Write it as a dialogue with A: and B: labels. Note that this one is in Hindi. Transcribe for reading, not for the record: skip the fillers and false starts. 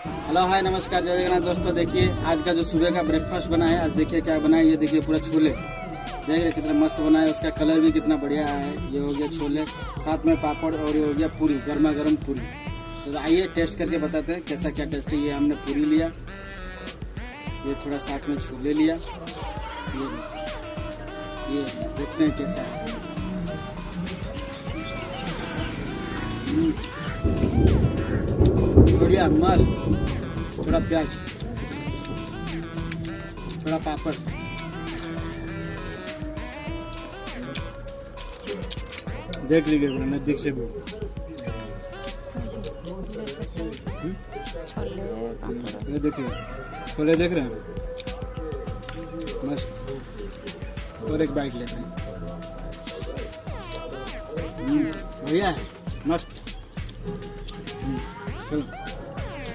A: हेलो हाय नमस्कार जय जगन्नाथ दोस्तों। देखिए आज का जो सुबह का ब्रेकफास्ट बना है, आज देखिए क्या बना है। ये देखिए पूरा छोले, देख रहे कितना मस्त बना है, उसका कलर भी कितना बढ़िया है। ये हो गया छोले, साथ में पापड़ और ये हो गया पूरी, गर्मा गर्म पूरी। तो आइए टेस्ट करके बताते हैं कैसा क्या टेस्ट है। ये हमने पूरी लिया, ये थोड़ा साथ में छोले लिया, ये देखते हैं कैसा है। बढ़िया मस्त, थोड़ा प्याज, थोड़ा पापड़, देख लीजिए नजदीक से भी। ये देखिए छोले देख रहे हैं, मस्त। और एक बाइट लेते हैं, बढ़िया है, मस्त। चलो।